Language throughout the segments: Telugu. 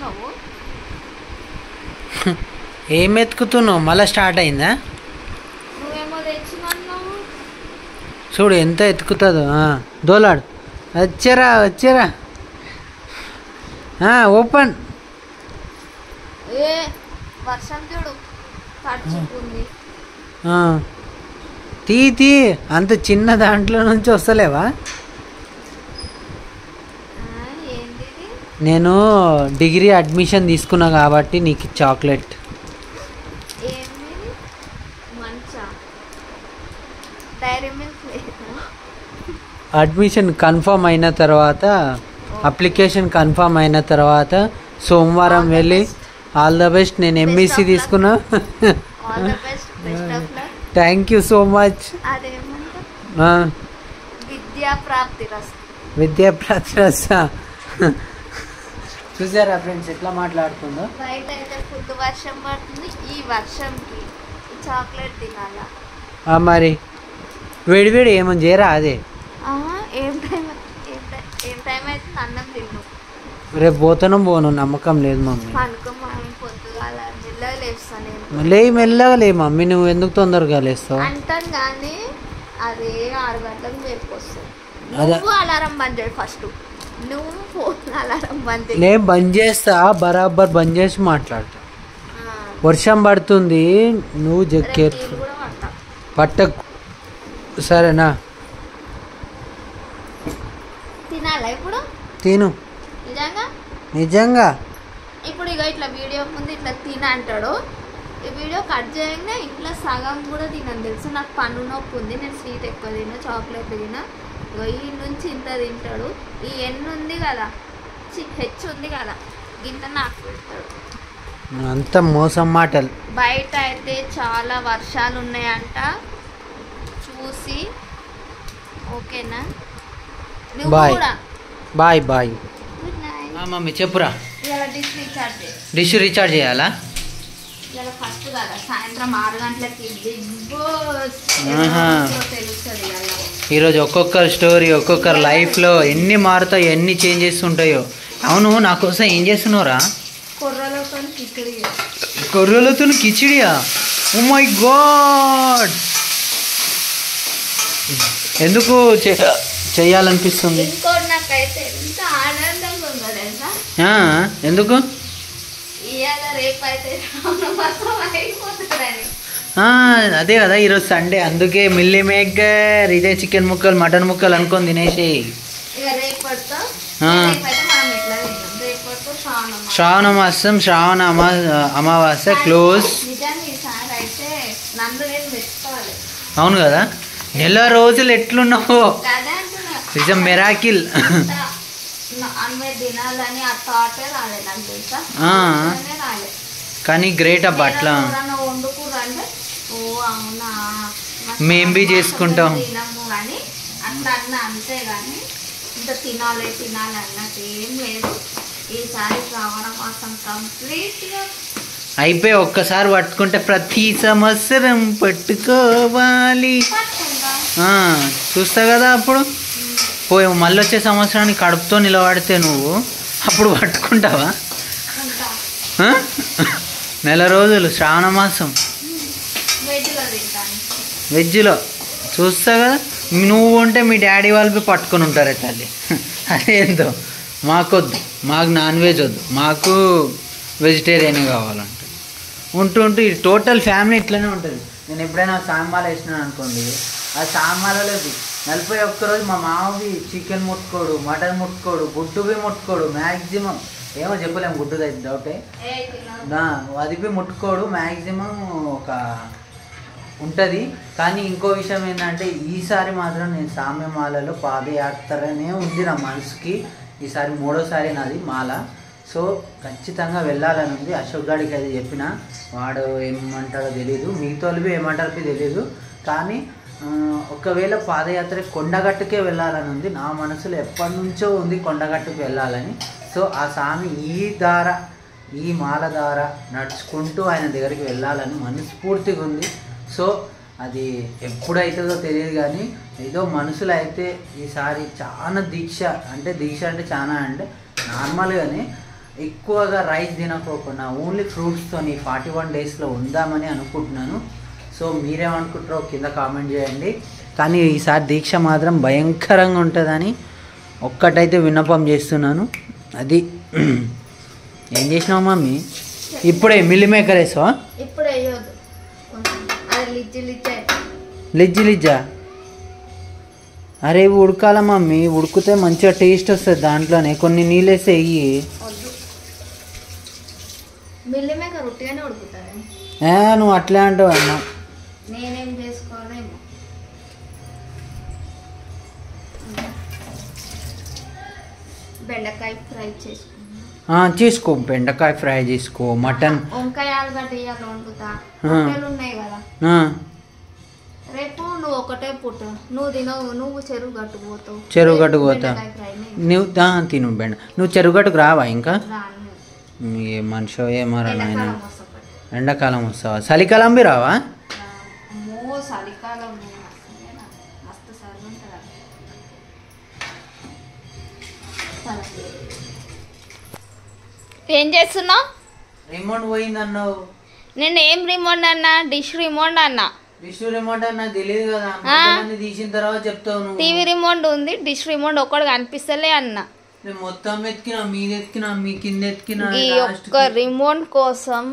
ఎత్తుకుతున్నావు? ఏం ఎత్తుకుతున్నావు? మళ్ళీ స్టార్ట్ అయిందా? నువ్వేమో తెచ్చిమన్నావు. చూడు ఎంత ఎత్తుకుతుందో. దోలాడు. వచ్చారా వచ్చారా. ఓపెన్. ఏ వర్షం చూడు తడుచుకుంది. తీ అంత చిన్న దాంట్లో నుంచి వస్తలేవా? నేను డిగ్రీ అడ్మిషన్ తీసుకున్నా కాబట్టి నీకు చాక్లెట్. అడ్మిషన్ కన్ఫర్మ్ అయిన తర్వాత, అప్లికేషన్ కన్ఫర్మ్ అయిన తర్వాత సోమవారం వెళ్ళి ఆల్ ద బెస్ట్. నేను ఎంఈసీ తీసుకున్నా. Thank you so much. విద్యా ప్రాప్తి రస్తా. చూసారా ఫ్రెండ్స్ ఎట్లా మాట్లాడుతుందో? బయట అయితే ఫుల్ వర్షం పడుతుంది. ఈ వర్షంకి చాక్లెట్ తినాలా? మరి వేడివేడి ఏమని చేయరా? అదే ఏం టైం అయితే అన్నం తిను. రేపు పోను నమ్మకం లేదు మమ్మీ. మెల్లగా లే మమ్మీ. నువ్వు ఎందుకు తొందరగా లేస్తావు? అంటాను కానీ అదే 6 గంటలకు మేపుకొస్తావు. అలారం బంద్ చేయి ఫస్ట్. నువ్వు ఫోన్ అలారం బంద్ చేస్తా. బరాబర్ బంద్ చేసి మాట్లాడతా. వర్షం పడుతుంది, నువ్వు కేర్ఫుల్ పట్టకు. సరేనా? తినాలా ఇప్పుడు? తిను. నిజంగా ఇప్పుడు ఇక ఇట్లా వీడియో ముందు ఇట్లా తిన అంటాడు. ఈ వీడియో కట్ చేయగానే ఇట్లా సగం కూడా తినని తెలుసు. నాకు పన్ను నొప్పి ఉంది. నేను స్వీట్ ఎక్కువ తిన్నా, చాక్లెట్ తిన్నా. ఈ నుంచి ఇంత తింటాడు. ఈ ఎన్ ఉంది కదా, హెచ్ ఉంది కదా, గింత నాకు పెడతాడు. అంత మోసం మాటలు. బయట అయితే చాలా వర్షాలు ఉన్నాయంట. చూసి ఓకేనా? Bye bye bye. మమ్మీ చెప్పురా. డిష్ రీఛార్జ్ చేయాలా? ఫస్ట్ కదా సాయంత్రం 6 గంటలకి బిగ్ బాస్ తెలుస్తుంది. ఈరోజు ఒక్కొక్కరు స్టోరీ, ఒక్కొక్కరు లైఫ్లో ఎన్ని మారుతాయో, ఎన్ని చేంజెస్ ఉంటాయో. అవును, నా కోసం ఏం చేస్తున్నావురా? కొర్రలతో కిచిడియా? Oh my God. ఎందుకు చెయ్యాలనిపిస్తుంది? ఎందుకు? అదే కదా ఈరోజు సండే, అందుకే మిల్లీ మేకర్, ఇదే చికెన్ ముక్కలు, మటన్ ముక్కలు అనుకొని తినేసి. శ్రావణ మాసం, శ్రావణ అమావాస్య క్లోజ్. అవును కదా, నెల రోజులు ఎట్లున్నావో నిజం మిరాకిల్. కానీ గ్రేట్ అబ్బా. అట్లా మేం బి చేసుకుంటాం. అంతే కానీ ఇంత తినాలి అన్నట్టు ఏం లేదు. ఈసారి శ్రావణ మాసం కంప్లీట్గా అయిపోయి ఒక్కసారి పట్టుకుంటే ప్రతి సంవత్సరం పట్టుకోవాలి. చూస్తా కదా అప్పుడు. పోయి మళ్ళీ వచ్చే సంవత్సరానికి కడుపుతో నిలబడితే నువ్వు అప్పుడు పట్టుకుంటావా? నెల రోజులు శ్రావణ మాసం వెజ్లో చూస్తా కదా. నువ్వు ఉంటే మీ డాడీ వాళ్ళు పట్టుకొని ఉంటారే తల్లి. అదేందో మాకొద్దు, మాకు నాన్ వెజ్ వద్దు, మాకు వెజిటేరియన్ కావాలంటే ఉంటూ ఈ టోటల్ ఫ్యామిలీ ఇట్లనే ఉంటుంది. నేను ఎప్పుడైనా సాంబార్ వేసినాను అనుకోండి, ఆ సాంబార్లోకి 41 రోజు మా మామవి చికెన్ ముట్టుకోడు, మటన్ ముట్టుకోడు, గుడ్డువి ముట్టుకోడు. మ్యాక్సిమం ఏమో చెప్పలేము, గుడ్డుది అయితే డౌటే. అది ముట్టుకోడు. మ్యాక్సిమం ఒక ఉంటుంది. కానీ ఇంకో విషయం ఏంటంటే ఈసారి మాత్రం నేను సామ్యమాలలో పాదయాత్రనే ఉంది నా మనసుకి. ఈసారి 3వ నాది మాల. సో ఖచ్చితంగా వెళ్ళాలని ఉంది. అశోక్ గాడికి అది చెప్పిన, వాడు ఏమంటాడో తెలీదు, మిగతా వాళ్ళు ఏమంటారో తెలీదు. కానీ ఒకవేళ పాదయాత్ర కొండగట్టుకే వెళ్ళాలని ఉంది నా మనసులో. ఎప్పటి నుంచో ఉంది కొండగట్టుకు వెళ్ళాలని. సో ఆ స్వామి ఈ మాల ద్వారా నడుచుకుంటూ ఆయన దగ్గరికి వెళ్ళాలని మనస్ఫూర్తిగా ఉంది. సో అది ఎప్పుడైతుందో తెలియదు కానీ ఏదో మనసులో అయితే ఈసారి చాలా దీక్ష అంటే చాలా అంటే నార్మల్గానే ఎక్కువగా రైస్ తినకోకుండా ఓన్లీ ఫ్రూట్స్తోని 41 డేస్లో ఉందామని అనుకుంటున్నాను. సో మీరేమనుకుంటారో కింద కామెంట్ చేయండి. కానీ ఈసారి దీక్ష మాత్రం భయంకరంగా ఉంటుందని ఒక్కటైతే విన్నపం చేస్తున్నాను. అది ఏం చేసినావు మమ్మీ? ఇప్పుడే మిల్లి మేకర్ వేసావా? ఇప్పుడు వేయొద్దు, అది లిజ్జి లిజ్జా. అరే ఇవి ఉడకాల మమ్మీ, ఉడికితే మంచిగా టేస్ట్ వస్తుంది. దాంట్లోనే కొన్ని నీళ్ళు వేస్తే వెయ్యి. మిల్లి మేకర్ ఉట్టిగానే ఉడుకుతుంది. నువ్వు అట్లే అంటావు అన్న. నేనేం చేసుకోవాలేమో. బెండకాయ ఫ్రై చేసుకో, బెండకాయ ఫ్రై చేసుకో. మటన్ వంకాయ ఆలుగడ్డ ఇయ్యాలి వండుతా. ఉన్నాయి కదా, రేపు నువ్వు ఒకటే పుట్టు, నువ్వు తినవు, నువ్వు చెరువు గట్టుకుపోతావు. చెరువు గట్టుకుపోతా నువ్వు తిను బెండ. నువ్వు చెరువు గట్టుకు రావా? ఇంకా ఏ మనిషి ఏమారా నాయన. ఎండాకాలం వస్తావా? చలికాలం బి రావా? ఏం చేస్తున్నావు? రిమోట్ పోయింది అన్నావు. నేను ఏం రిమోట్ అన్నా? డిష్ రిమోట్ అన్నా. డిష్ రిమోట్ అన్నా తెలియదు కదా, తీసిన తర్వాత చెప్తావు. టీవీ రిమోట్ ఉంది, డిష్ రిమోట్ ఒక్కడు కనిపిస్తలే అన్నా. మొత్తం ఎత్తికినా, మీద ఎత్తికినా, మీ కింద ఎత్తికినా. ఈ ఒక్క రిమోట్ కోసం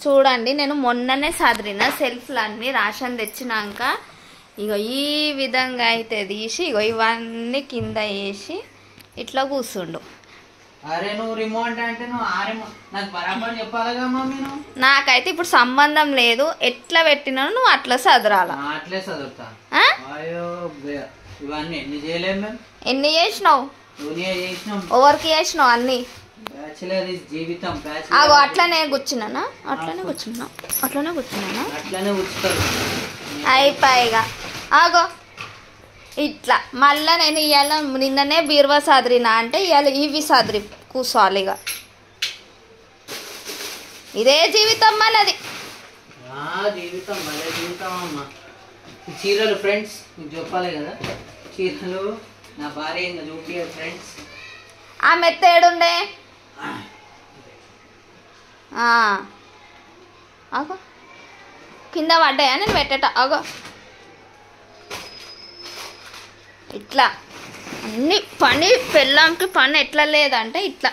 చూడండి, నేను మొన్ననే సదిరిన సెల్ఫ్లన్నీ రేషన్ తెచ్చినాక ఇగో ఈ విధంగా అయితే తీసి ఇగో ఇవన్నీ కింద వేసి ఇట్లా కూర్చుండు. అరే నువ్వు రిమోట్ అంటే నువ్వు నాకు బరాబర్ చెప్పాలిగా మమ్మీ. నాకైతే ఇప్పుడు సంబంధం లేదు, ఎట్లా పెట్టినావు నువ్వు అట్లా సదరాల. అట్లే చదువుతా. ఇవన్నీ ఎన్ని చేయలేము మేము. ఎన్ని చేసినావు? ఎవరికి చేసినావు? అన్ని జీవితం ఆగో అట్లనే కూర్చున్నానా? అట్లనే కూర్చున్నానా? అయిపోయిగా ఆగో ఇట్లా. మళ్ళా నేను ఇవాళ నిన్ననే బీరువా సదిరినా అంటే ఇవాళ ఇవి సదిరి కూర్చోవాలి. ఇక ఇదే జీవితం మనది. జీవితం భలే జీవితం అమ్మ. చీరలు ఫ్రెండ్స్ మీకు చెప్పాలి కదా, చీరలు నా భార్య ఇంకా చూపించారు ఫ్రెండ్స్. ఆ మెత్త ఏడుండే అగో కింద పడ్డాయా నేను పెట్టేట. అగో ఇట్లా అన్ని పని పెళ్ళాంకి పని ఎట్లా లేదంటే ఇట్లా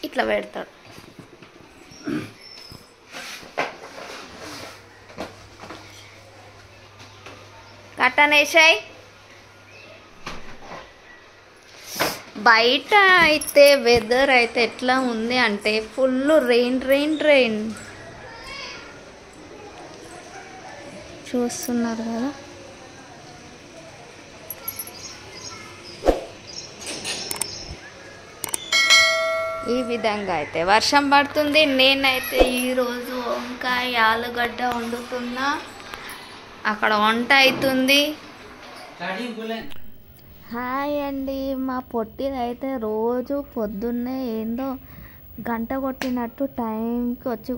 ఇట్లా పెడతాడు. కట్టనేసాయి. బయట అయితే వెదర్ అయితే ఎట్లా ఉంది అంటే ఫుల్ రెయిన్ చూస్తున్నారు కదా. ఈ విధంగా అయితే వర్షం పడుతుంది. నేనైతే ఈరోజు వంకాయ ఆలుగడ్డ వండుతున్నా, అక్కడ వంట అవుతుంది. హాయ్ అండి, మా పొట్టిదైతే రోజు పొద్దున్నే ఏందో గంట కొట్టినట్టు టైంకి వచ్చి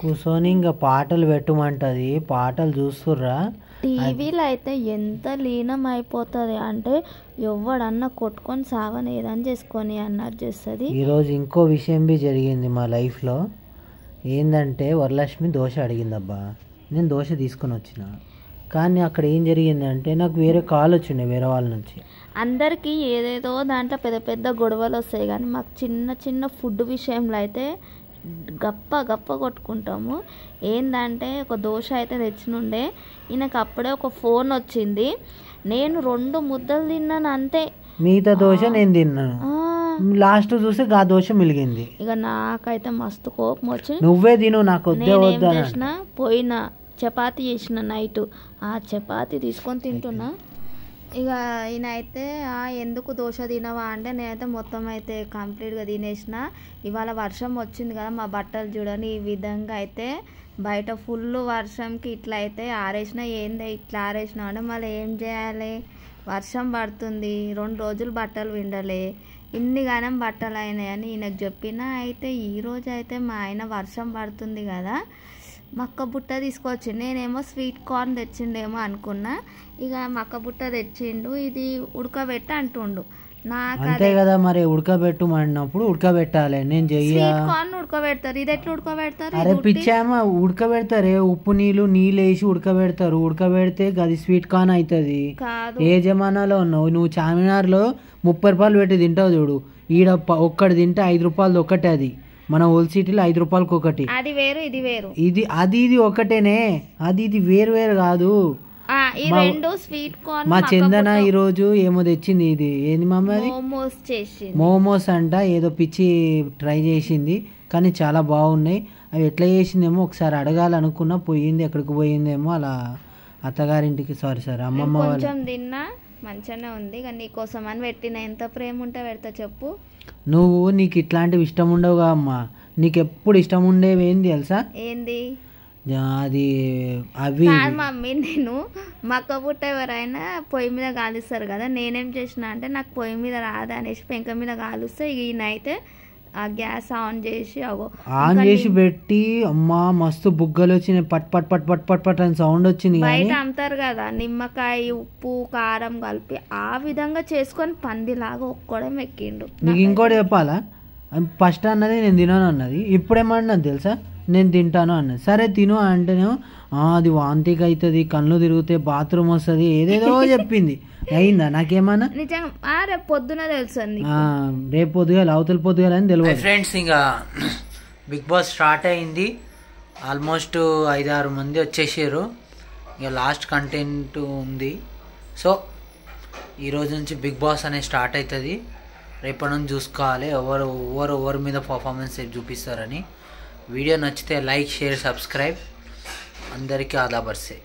కూర్చొని ఇంకా పాటలు పెట్టమంటది. పాటలు చూస్తుర్రా? టీవీలో అయితే ఎంత లీనం అయిపోతుంది అంటే ఎవడన్నా కొట్టుకొని సావని ఏదని చేసుకొని అన్నట్టు చేస్తుంది. ఈరోజు ఇంకో విషయం బి జరిగింది మా లైఫ్లో. ఏంటంటే వరలక్ష్మి దోశ అడిగిందబ్బా, నేను దోశ తీసుకొని వచ్చిన. కానీ అక్కడ ఏం జరిగిందంటే నాకు వేరే కాల్ వచ్చిండే వేరే వాళ్ళ నుంచి. అందరికీ ఏదేదో దాంట్లో పెద్ద పెద్ద గొడవలు వస్తాయి, కానీ మాకు చిన్న చిన్న ఫుడ్ విషయంలో అయితే గప్ప కొట్టుకుంటాము. ఏంటంటే ఒక దోశ అయితే తెచ్చినుండే, ఈయనకు అప్పుడే ఒక ఫోన్ వచ్చింది. నేను 2 ముద్దలు తిన్నాను అంతే. మిగతా దోశ నేను తిన్నాను. లాస్ట్ చూసి గా దోశ మిలిగింది. ఇక నాకైతే మస్తు కోపం వచ్చి నువ్వే తిను నాకు చేసిన పోయిన చపాతీ చేసిన నైట్, ఆ చపాతీ తీసుకొని తింటున్నా. ఇక ఈయన అయితే ఎందుకు దోశ తినవా అంటే నేనైతే మొత్తం అయితే కంప్లీట్గా తినేసిన. ఇవాళ వర్షం వచ్చింది కదా, మా బట్టలు చూడండి ఈ విధంగా అయితే బయట ఫుల్ వర్షంకి ఇట్లా అయితే ఆరేసిన. ఏంది ఇట్లా ఆరేసినా అంటే మళ్ళీ ఏం చేయాలి, వర్షం పడుతుంది, 2 రోజులు బట్టలు విండలే, ఇన్నిగానం బట్టలు అయినాయని ఈయనకు చెప్పిన. అయితే ఈరోజు అయితే మా ఆయన వర్షం పడుతుంది కదా మక్క బుట్ట తీసుకొచ్చి, నేనేమో స్వీట్ కార్న్ తెచ్చిండేమో అనుకున్నా. ఇక మక్క బుట్ట తెచ్చిండు, ఇది ఉడకబెట్టి అంటుండు. అంతే కదా మరి. ఉడకబెట్టు అన్నప్పుడు ఉడకబెట్టాలి. నేను చెయ్యా ఉడకబెడతారు, ఇది ఎట్లా ఉడకబెడతారు? అరే పిచ్చామా, ఉడకబెడతారే, ఉప్పు నీళ్ళు వేసి ఉడకబెడతారు. ఉడకబెడితే గది స్వీట్ కార్న్ అవుతుంది. ఏ జమానాలో ఉన్నావు నువ్వు? చార్మినార్లో 30 రూపాయలు పెట్టి తింటావు చూడు, ఈడ ఒక్కటి తింటే 5 రూపాయలది ఒకటే. అది మన హోల్ సిటీలో 5 రూపాయలకి ఒకటి. అది వేరు ఇది వేరు. ఇది ఒకటేనే, ఇది వేరు వేరు కాదు. మా చందన ఈ రోజు ఏమో తెచ్చింది. ఇది ఏంది మమ్మీ? అది మోమోస్ అంట. ఏదో పిచ్చి ట్రై చేసింది కానీ చాలా బాగున్నాయి. అవి ఎట్లా చేసిందేమో ఒకసారి అడగాలనుకున్నా, పోయింది ఎక్కడికి పోయిందేమో. అలా అత్తగారింటికి సారీ అమ్మమ్మ వాళ్ళు తిన్నా మంచిగానే ఉంది. కానీ నీకోసం అని పెట్టిన, ఎంత ప్రేమ ఉంటే పెడతా చెప్పు. నీకు ఇట్లాంటివి ఇష్టం ఉండవుగా అమ్మా. నీకు ఎప్పుడు ఇష్టం ఉండేవి ఏంది తెలుసా? ఏంది అది? అవి మమ్మీ, నేను మక్క పుట్ట ఎవరైనా పొయ్యి మీద కాలుస్తారు కదా, నేనేం చేసిన అంటే నాకు పొయ్యి మీద రాదా అనేసి పెంక మీద కాలుస్తే, ఈయనైతే ఆ గ్యాస్ ఆన్ చేసి పెట్టి అమ్మా మస్తు బుగ్గలు వచ్చినాయి. పట్ పట్ పట్ పట్ పట్ పట్ అని సౌండ్ వచ్చింది. బయట అమ్ముతారు కదా నిమ్మకాయ ఉప్పు కారం కలిపి, ఆ విధంగా చేసుకొని పందిలాగా ఒక్కడే ఎక్కిండు. నీకు ఇంకోటి చెప్పాలా? ఫస్ట్ అన్నది నేను తినను అన్నది, ఇప్పుడేమన్నది తెలుసా? నేను తింటాను అన్నది. సరే తిను అంటేనేమో అది వాంతికి అవుతుంది, కళ్ళు తిరిగితే బాత్రూమ్ వస్తుంది, ఏదేదో చెప్పింది. అయిందా నాకేమన్నా? రేపు పొద్దున తెలుసు. రేపు పొద్దుగాల అవతల పొద్దుగాల అని తెలియదు. ఫ్రెండ్స్, ఇంకా బిగ్ బాస్ స్టార్ట్ అయింది. ఆల్మోస్ట్ 5-6 మంది వచ్చేసారు. ఇక లాస్ట్ కంటెంట్ ఉంది. సో ఈరోజు నుంచి బిగ్ బాస్ అనేది స్టార్ట్ అవుతుంది. రేపటి నుంచి చూసుకోవాలి ఎవరు మీద పర్ఫార్మెన్స్ చూపిస్తారని. వీడియో నచ్చితే లైక్, షేర్, సబ్స్క్రైబ్. అందరికీ ఆదాబర్సే.